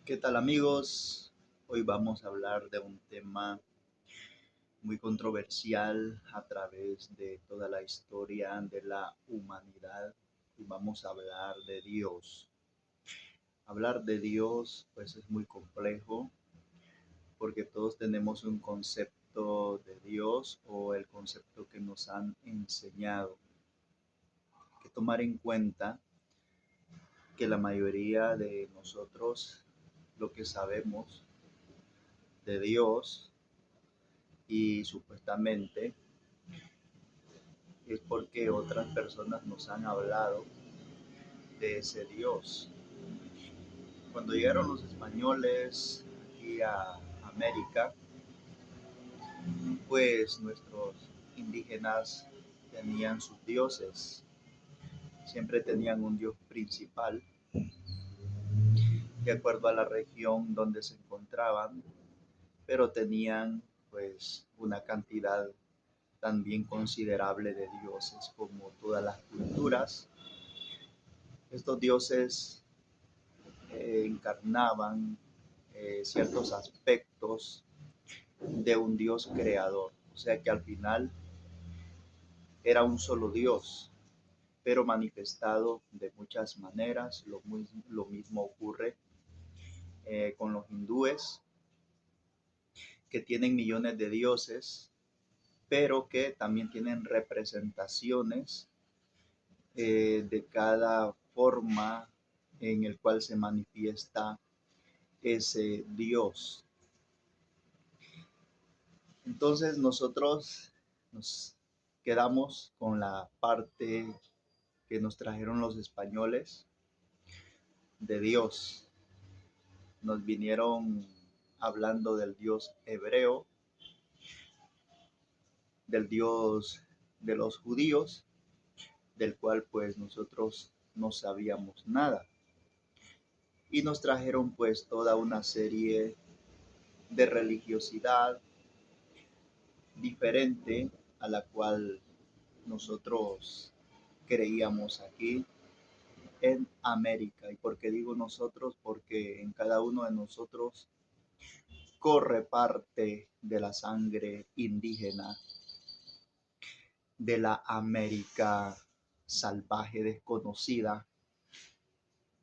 ¿Qué tal amigos? Hoy vamos a hablar de un tema muy controversial a través de toda la historia de la humanidad y vamos a hablar de Dios. Hablar de Dios pues es muy complejo porque todos tenemos un concepto de Dios o el concepto que nos han enseñado. Hay que tomar en cuenta que la mayoría de nosotros lo que sabemos de Dios y supuestamente es porque otras personas nos han hablado de ese Dios. Cuando llegaron los españoles aquí a América, pues nuestros indígenas tenían sus dioses. Siempre tenían un dios principal, de acuerdo a la región donde se encontraban, pero tenían pues una cantidad también considerable de dioses como todas las culturas. Estos dioses encarnaban ciertos aspectos de un Dios creador. O sea que al final era un solo Dios, pero manifestado de muchas maneras. Lo mismo ocurre con los hindúes, que tienen millones de dioses, pero que también tienen representaciones de cada forma en el cual se manifiesta ese Dios. Entonces nosotros nos quedamos con la parte que nos trajeron los españoles de Dios. Nos vinieron hablando del Dios hebreo, del Dios de los judíos, del cual pues nosotros no sabíamos nada. Y nos trajeron pues toda una serie de religiosidad diferente a la cual nosotros creíamos aquí en América. ¿Y por qué digo nosotros? Porque en cada uno de nosotros corre parte de la sangre indígena de la América salvaje, desconocida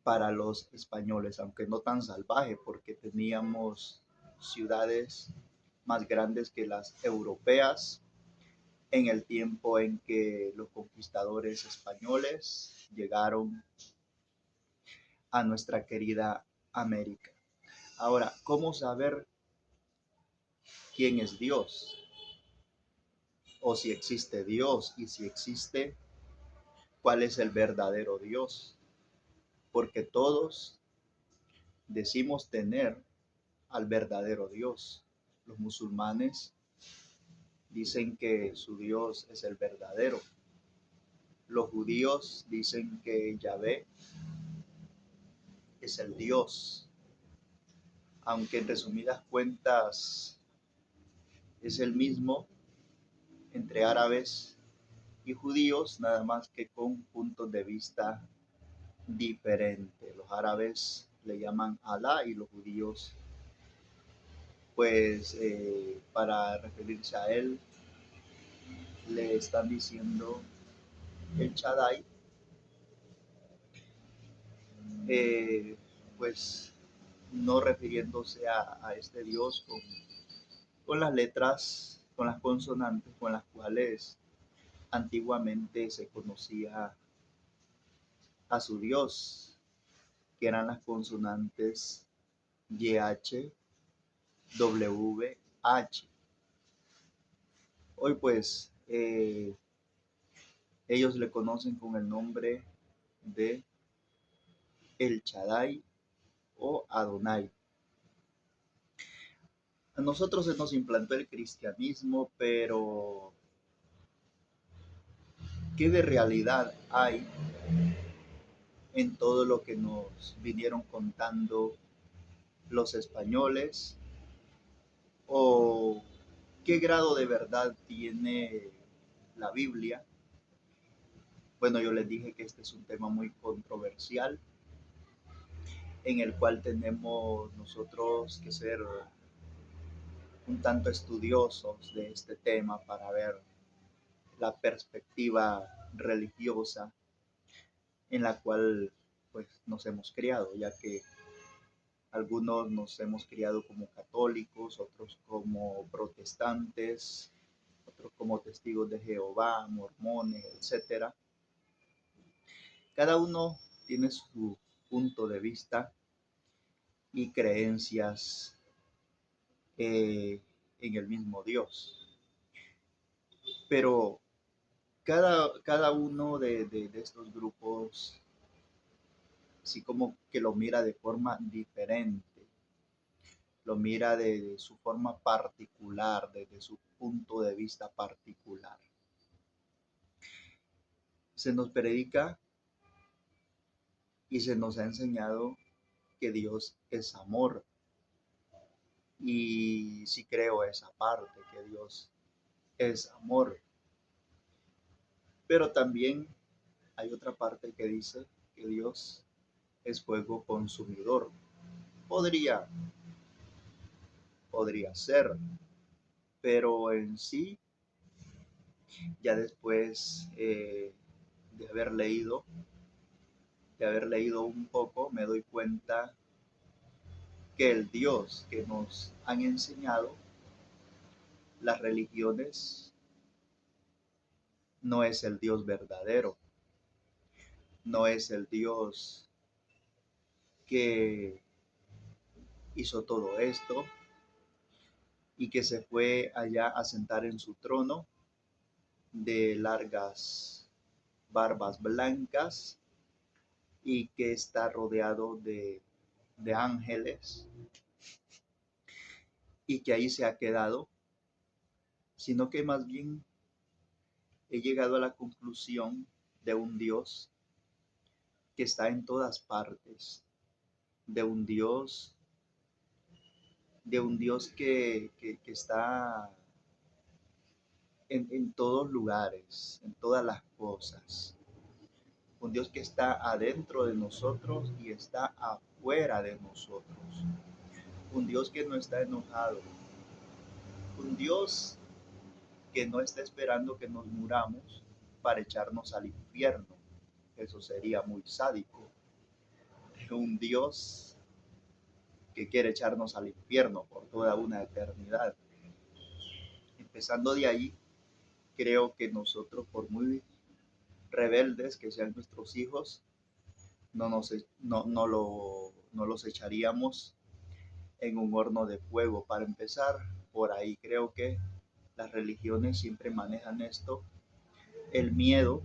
para los españoles, aunque no tan salvaje, porque teníamos ciudades más grandes que las europeas en el tiempo en que los conquistadores españoles llegaron a nuestra querida América. Ahora, ¿cómo saber quién es Dios? O si existe Dios, y si existe, ¿cuál es el verdadero Dios? Porque todos decimos tener al verdadero Dios. Los musulmanes dicen que su Dios es el verdadero. Los judíos dicen que Yahvé es el Dios, aunque en resumidas cuentas es el mismo entre árabes y judíos, nada más que con puntos de vista diferentes. Los árabes le llaman Alá y los judíos, pues para referirse a él, le están diciendo el Shaddai, eh, pues no refiriéndose a este Dios con las letras, con las consonantes con las cuales antiguamente se conocía a su Dios, que eran las consonantes YH, WH. Hoy pues ellos le conocen con el nombre de El Shaddai o Adonai. A nosotros se nos implantó el cristianismo, pero ¿qué de realidad hay en todo lo que nos vinieron contando los españoles? ¿O qué grado de verdad tiene la Biblia? Bueno, yo les dije que este es un tema muy controversial en el cual tenemos nosotros que ser un tanto estudiosos de este tema para ver la perspectiva religiosa en la cual pues nos hemos criado, ya que algunos nos hemos criado como católicos, otros como protestantes, otros como testigos de Jehová, mormones, etcétera. Cada uno tiene su punto de vista y creencias en el mismo Dios. Pero cada uno de estos grupos, así como que lo mira de forma diferente, lo mira de su forma particular, desde su punto de vista particular. Se nos predica y se nos ha enseñado que Dios es amor. Y sí creo esa parte, que Dios es amor. Pero también hay otra parte que dice que Dios es fuego consumidor. Podría, podría ser, pero en sí, ya después de haber leído un poco, me doy cuenta que el Dios que nos han enseñado las religiones no es el Dios verdadero, no es el Dios que hizo todo esto y que se fue allá a sentar en su trono de largas barbas blancas y que está rodeado de ángeles y que ahí se ha quedado, sino que más bien he llegado a la conclusión de un Dios que está en todas partes, de un Dios, de un Dios que está en todos lugares, en todas las cosas. Un Dios que está adentro de nosotros y está afuera de nosotros. Un Dios que no está enojado. Un Dios que no está esperando que nos muramos para echarnos al infierno. Eso sería muy sádico. Un Dios que quiere echarnos al infierno por toda una eternidad. Empezando de ahí, creo que nosotros, por muy rebeldes que sean nuestros hijos, no los echaríamos en un horno de fuego. Para empezar, por ahí creo que las religiones siempre manejan esto, el miedo,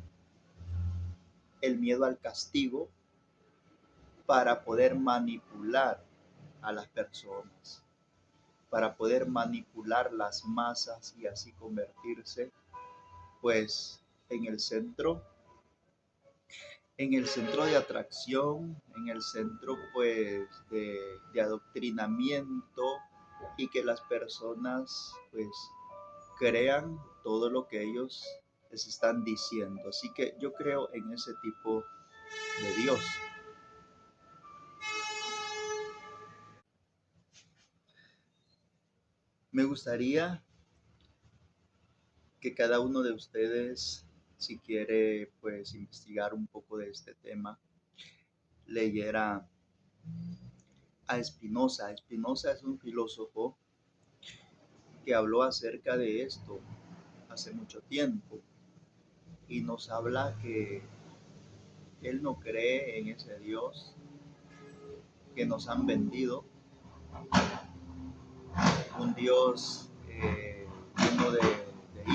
el miedo al castigo para poder manipular a las personas, para poder manipular las masas y así convertirse pues en en el centro de atracción, en el centro pues de adoctrinamiento y que las personas pues crean todo lo que ellos les están diciendo. Así que yo creo en ese tipo de Dios. Me gustaría que cada uno de ustedes, si quiere pues investigar un poco de este tema, leyera a Spinoza. Spinoza es un filósofo que habló acerca de esto hace mucho tiempo y nos habla que él no cree en ese Dios que nos han vendido, un Dios lleno de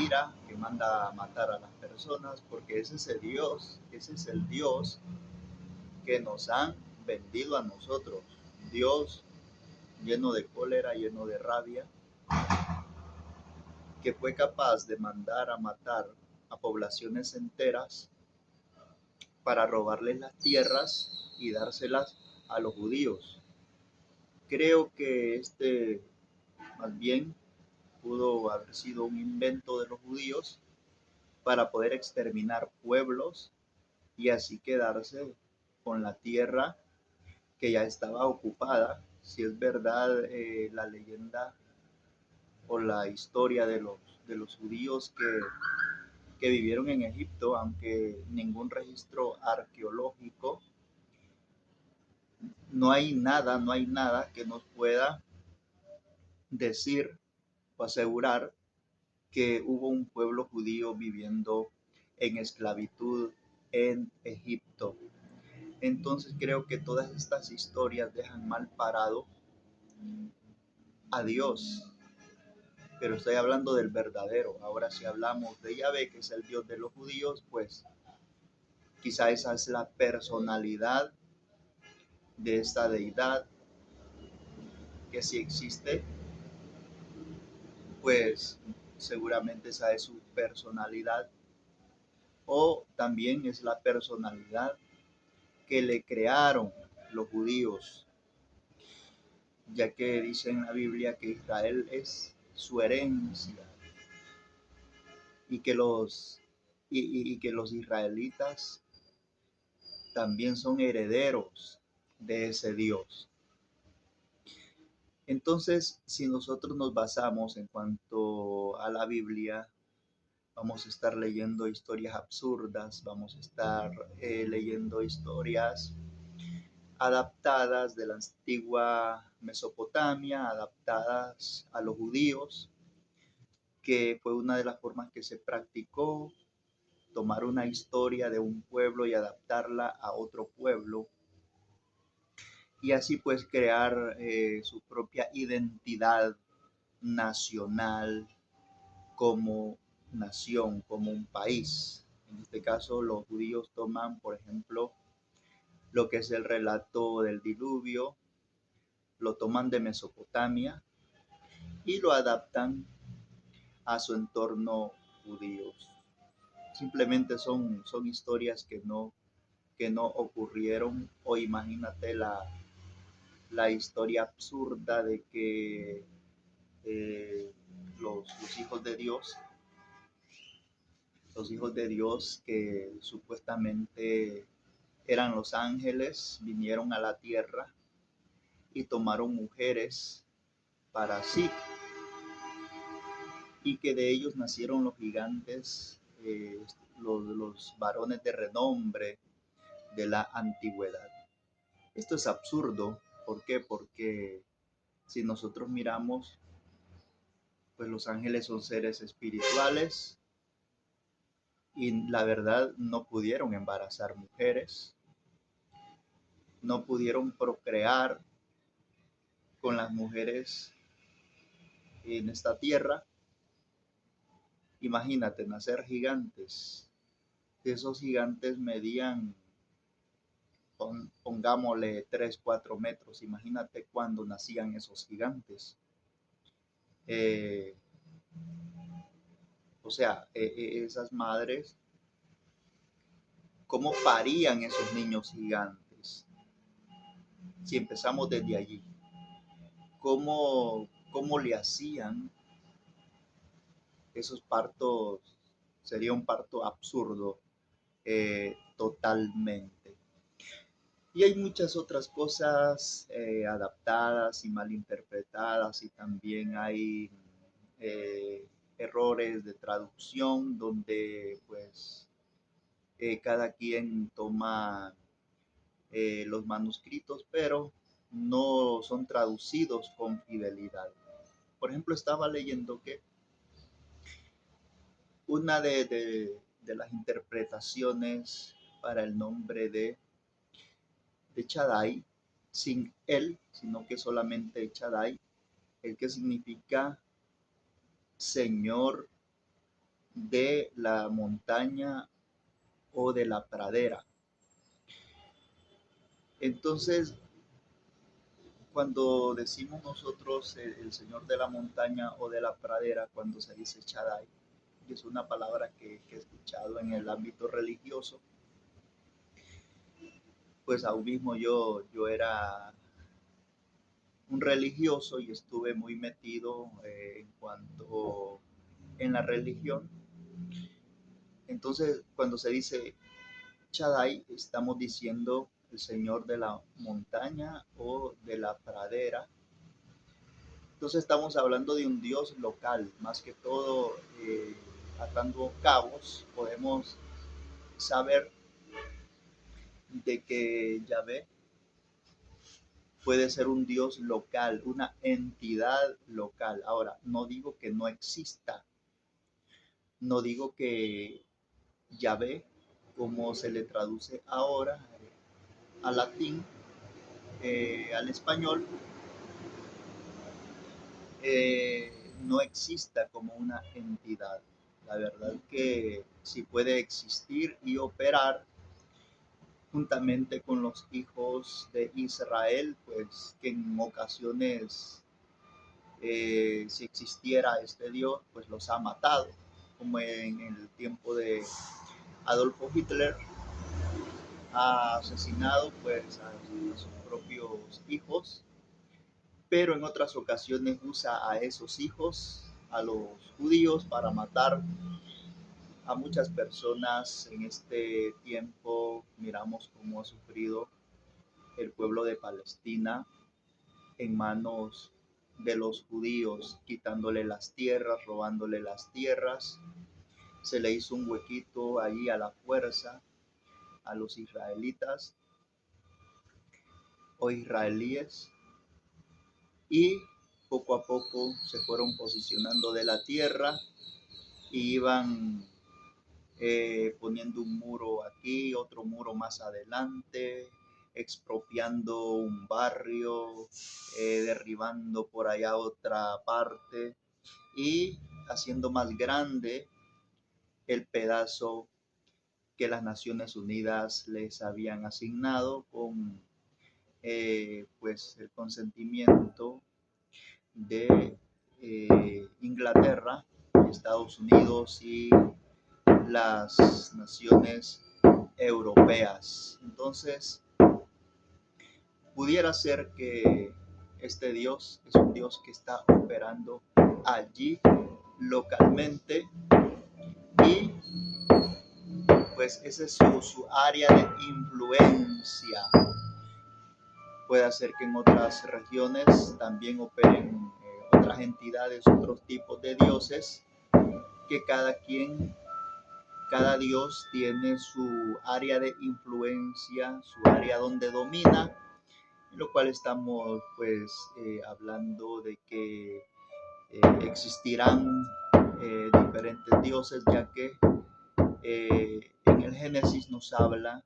ira que manda a matar a las personas, porque ese es el Dios que nos han vendido a nosotros, Dios lleno de cólera, lleno de rabia, que fue capaz de mandar a matar a poblaciones enteras para robarles las tierras y dárselas a los judíos. Creo que más bien pudo haber sido un invento de los judíos para poder exterminar pueblos y así quedarse con la tierra que ya estaba ocupada. Si es verdad la leyenda o la historia de los judíos que vivieron en Egipto, aunque ningún registro arqueológico, no hay nada que nos pueda decir o asegurar que hubo un pueblo judío viviendo en esclavitud en Egipto. Entonces creo que todas estas historias dejan mal parado a Dios, pero estoy hablando del verdadero. Ahora si hablamos de Yahvé, que es el Dios de los judíos, pues quizá esa es la personalidad de esta deidad, que si existe, pues seguramente esa es su personalidad, o también es la personalidad que le crearon los judíos, ya que dice en la Biblia que Israel es su herencia y que y que los israelitas también son herederos de ese Dios. Entonces, si nosotros nos basamos en cuanto a la Biblia, vamos a estar leyendo historias absurdas, vamos a estar leyendo historias adaptadas de la antigua Mesopotamia, adaptadas a los judíos, que fue una de las formas que se practicó, tomar una historia de un pueblo y adaptarla a otro pueblo, y así pues crear su propia identidad nacional como nación, como un país. En este caso, los judíos toman, por ejemplo, lo que es el relato del diluvio, lo toman de Mesopotamia y lo adaptan a su entorno judío. Simplemente son historias que no ocurrieron, o imagínate la historia absurda de que los hijos de Dios, los hijos de Dios que supuestamente eran los ángeles, vinieron a la tierra y tomaron mujeres para sí, y que de ellos nacieron los gigantes, los varones de renombre de la antigüedad. Esto es absurdo. ¿Por qué? Porque si nosotros miramos, pues los ángeles son seres espirituales y la verdad no pudieron embarazar mujeres, no pudieron procrear con las mujeres en esta tierra. Imagínate nacer gigantes. Esos gigantes medían, pongámosle 3 4 metros. Imagínate cuando nacían esos gigantes. Eh, o sea, esas madres, ¿cómo parían esos niños gigantes? Si empezamos desde allí, ¿cómo le hacían esos partos? Sería un parto absurdo totalmente. Y hay muchas otras cosas adaptadas y mal interpretadas, y también hay eh, errores de traducción donde pues cada quien toma los manuscritos, pero no son traducidos con fidelidad. Por ejemplo, estaba leyendo que una de las interpretaciones para el nombre de Shaddai, sin él, sino que solamente Shaddai, el que significa Señor de la montaña o de la pradera. Entonces, cuando decimos nosotros el Señor de la montaña o de la pradera, cuando se dice Shaddai, que es una palabra que he escuchado en el ámbito religioso, pues aún mismo yo era un religioso y estuve muy metido en cuanto en la religión. Entonces, cuando se dice Shaddai, estamos diciendo el Señor de la montaña o de la pradera. Entonces estamos hablando de un Dios local, más que todo, atando cabos, podemos saber de que Yahvé puede ser un Dios local, una entidad local. Ahora, no digo que no exista, no digo que Yahvé, como se le traduce ahora al latín, al español, no exista como una entidad. La verdad que sí puede existir y operar juntamente con los hijos de Israel, pues que en ocasiones, si existiera este Dios, pues los ha matado, como en el tiempo de Adolfo Hitler, ha asesinado pues a sus propios hijos, pero en otras ocasiones usa a esos hijos, a los judíos, para matar a muchas personas. En este tiempo miramos cómo ha sufrido el pueblo de Palestina en manos de los judíos, quitándole las tierras, robándole las tierras. Se le hizo un huequito allí a la fuerza a los israelitas o israelíes, y poco a poco se fueron posicionando de la tierra y iban poniendo un muro aquí, otro muro más adelante, expropiando un barrio, derribando por allá otra parte y haciendo más grande el pedazo que las Naciones Unidas les habían asignado con pues el consentimiento de Inglaterra, Estados Unidos y las naciones europeas. Entonces, pudiera ser que este Dios es un Dios que está operando allí localmente, y pues esa es su área de influencia. Puede ser que en otras regiones también operen otras entidades, otros tipos de dioses, que cada dios tiene su área de influencia, su área donde domina, en lo cual estamos pues hablando de que existirán diferentes dioses, ya que en el Génesis nos habla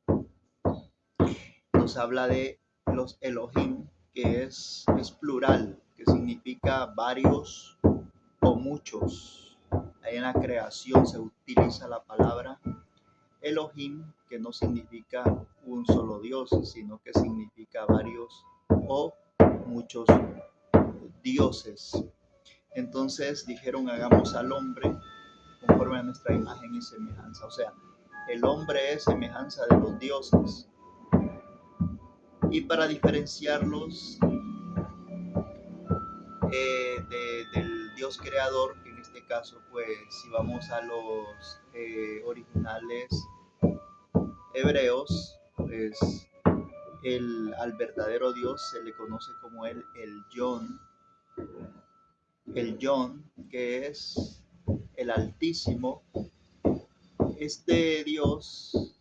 de los Elohim, que es plural, que significa varios o muchos. Ahí en la creación se utiliza la palabra Elohim, que no significa un solo Dios, sino que significa varios o muchos dioses. Entonces dijeron: hagamos al hombre conforme a nuestra imagen y semejanza. O sea, el hombre es semejanza de los dioses. Y para diferenciarlos del Dios creador, que en este caso, pues si vamos a los originales hebreos, pues al verdadero Dios se le conoce como el Yon, que es el Altísimo. Este Dios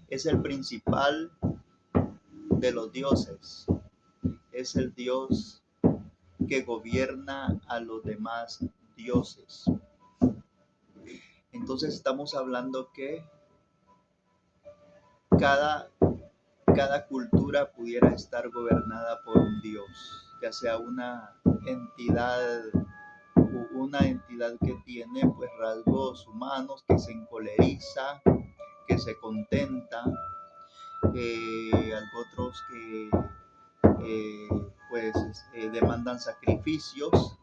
es el principal de los dioses, es el Dios que gobierna a los demás dioses. Entonces estamos hablando que cada, cada cultura pudiera estar gobernada por un Dios, ya sea una entidad que tiene pues rasgos humanos, que se encoleriza, que se contenta, otros que eh, pues demandan sacrificios.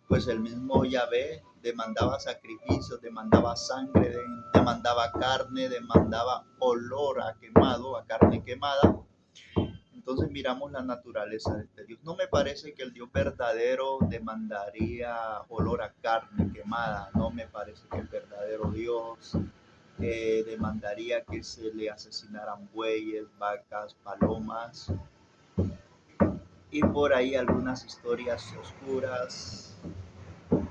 Pues el mismo Yahvé demandaba sacrificios, demandaba sangre, demandaba carne, demandaba olor a quemado, a carne quemada. Entonces miramos la naturaleza de este Dios. No me parece que el Dios verdadero demandaría olor a carne quemada. No me parece que el verdadero Dios demandaría que se le asesinaran bueyes, vacas, palomas y por ahí algunas historias oscuras,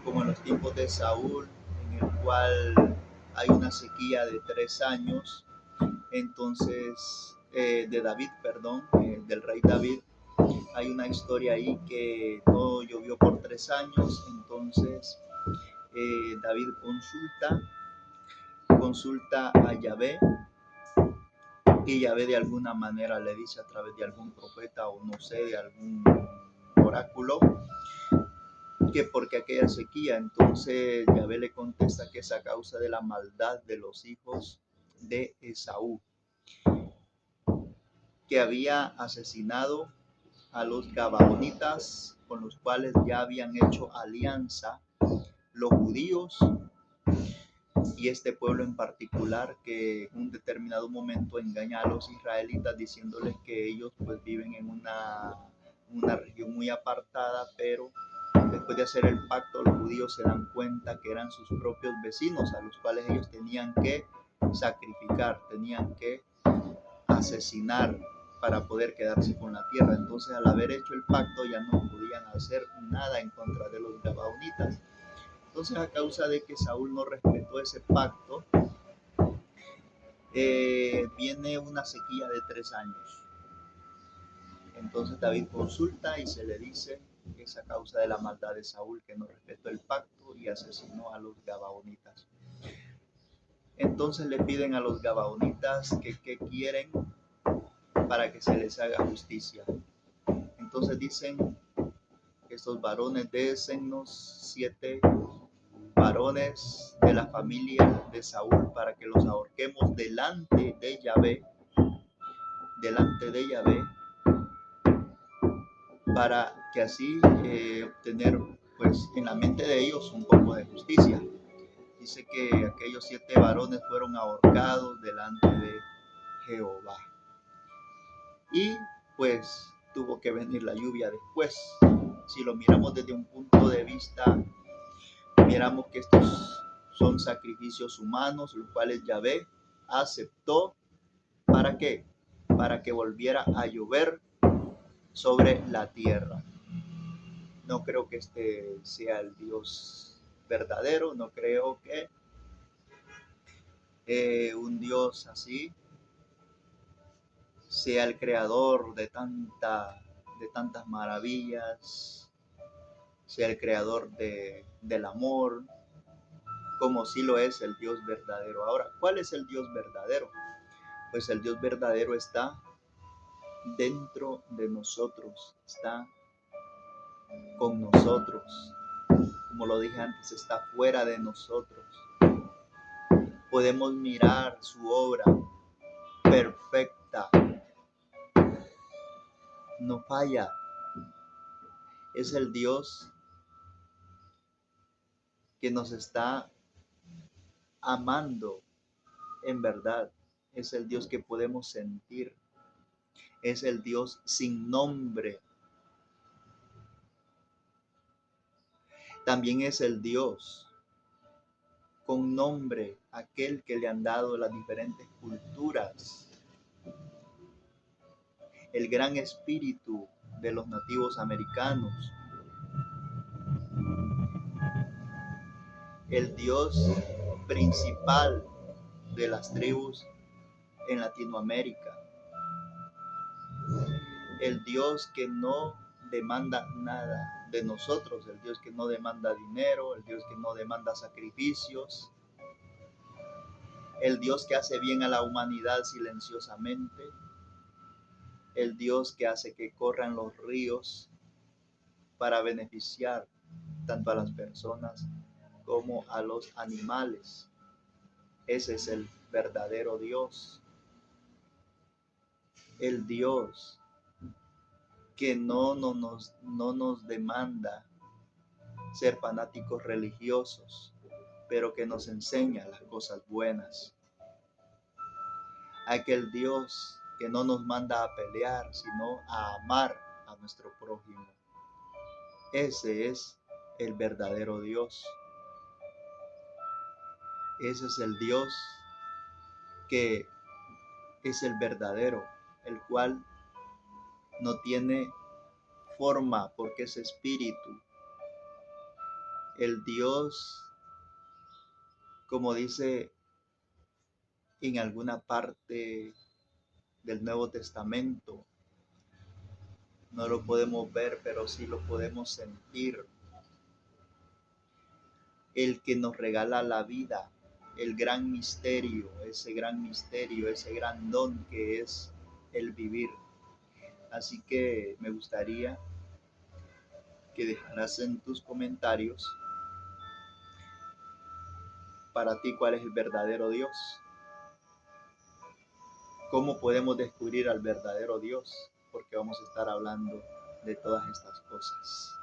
como en los tiempos de Saúl, en el cual hay una sequía de 3 años. Entonces, de David, perdón, del rey David, hay una historia ahí que no llovió por 3 años. Entonces David consulta a Yahvé, y Yahvé de alguna manera le dice a través de algún profeta o no sé, de algún oráculo, que porque aquella sequía. Entonces Yahvé le contesta que es a causa de la maldad de los hijos de Esaú, que había asesinado a los gabaonitas, con los cuales ya habían hecho alianza los judíos y este pueblo en particular, que en un determinado momento engaña a los israelitas diciéndoles que ellos pues viven en una región muy apartada, pero después de hacer el pacto los judíos se dan cuenta que eran sus propios vecinos a los cuales ellos tenían que sacrificar, tenían que asesinar para poder quedarse con la tierra. Entonces, al haber hecho el pacto, ya no podían hacer nada en contra de los gabaonitas. Entonces, a causa de que Saúl no respetó ese pacto, viene una sequía de 3 años. Entonces David consulta y se le dice que es a causa de la maldad de Saúl, que no respetó el pacto y asesinó a los gabaonitas. Entonces le piden a los gabaonitas que quieren para que se les haga justicia. Entonces dicen: estos varones, décennos 7 varones de la familia de Saúl para que los ahorquemos delante de Yahvé, para que así obtener pues en la mente de ellos un poco de justicia. Dice que aquellos 7 varones fueron ahorcados delante de Jehová. Y pues tuvo que venir la lluvia después. Si lo miramos desde un punto de vista, miramos que estos son sacrificios humanos, los cuales Yahvé aceptó. ¿Para qué? Para que volviera a llover sobre la tierra. No creo que este sea el Dios verdadero, no creo que un Dios así sea el creador de tantas maravillas, sea el creador del amor, como sí lo es el Dios verdadero. Ahora, ¿cuál es el Dios verdadero? Pues el Dios verdadero está dentro de nosotros, está con nosotros. Como lo dije antes, está fuera de nosotros. Podemos mirar su obra perfecta, no falla. Es el Dios que nos está amando en verdad. Es el Dios que podemos sentir. Es el Dios sin nombre. También es el Dios con nombre, aquel que le han dado las diferentes culturas. El gran espíritu de los nativos americanos. El Dios principal de las tribus en Latinoamérica. El Dios que no demanda nada de nosotros, el Dios que no demanda dinero, el Dios que no demanda sacrificios, el Dios que hace bien a la humanidad silenciosamente, el Dios que hace que corran los ríos para beneficiar tanto a las personas como a los animales. Ese es el verdadero Dios. El Dios que no nos demanda ser fanáticos religiosos, pero que nos enseña las cosas buenas. Aquel Dios que no nos manda a pelear, sino a amar a nuestro prójimo. Ese es el verdadero Dios. Ese es el Dios que es el verdadero, el cual no tiene forma porque es espíritu. El Dios, como dice en alguna parte del Nuevo Testamento, no lo podemos ver, pero sí lo podemos sentir. El que nos regala la vida, el gran misterio, ese gran don que es el vivir. Así que me gustaría que dejaras en tus comentarios para ti cuál es el verdadero Dios. ¿Cómo podemos descubrir al verdadero Dios? Porque vamos a estar hablando de todas estas cosas.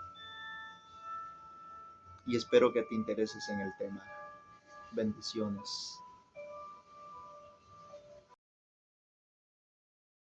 Y espero que te intereses en el tema. Bendiciones.